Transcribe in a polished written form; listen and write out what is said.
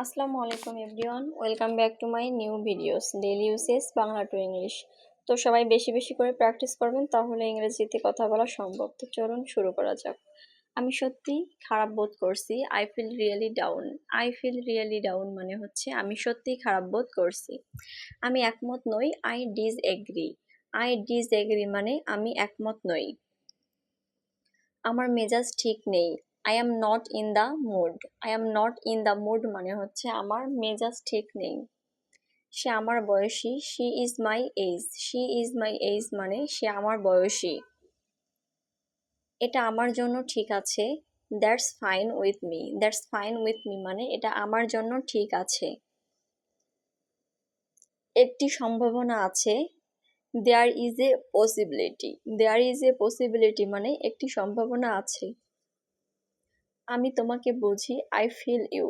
আসসালামু আলাইকুম everyone, welcome back to my new videos daily usage Bangla to English. তো সবাই বেশি বেশি করে প্র্যাকটিস করবেন, তাহলে ইংরেজিতে কথা বলা সম্ভব। তো চলুন শুরু করা যাক। আমি সত্যি খারাপ বোধ করছি। I feel really down. I feel really down মানে হচ্ছে আমি সত্যি খারাপ বোধ করছি। আমি একমত নই। I disagree. I disagree মানে আমি একমত নই। আমার মেজাজ ঠিক নেই। I am not in the mood. I am not in the mood মানে হচ্ছে আমার মেজাজ ঠিক নেই। সে আমার বয়সী। She is my age. She is my age মানে সে আমার বয়সী। এটা আমার জন্য ঠিক আছে। That's fine with me. That's fine with me মানে এটা আমার জন্য ঠিক আছে। একটি সম্ভাবনা আছে। There is a possibility. There is a possibility মানে একটি সম্ভাবনা আছে। আমি তোমাকে বুঝি। I feel you.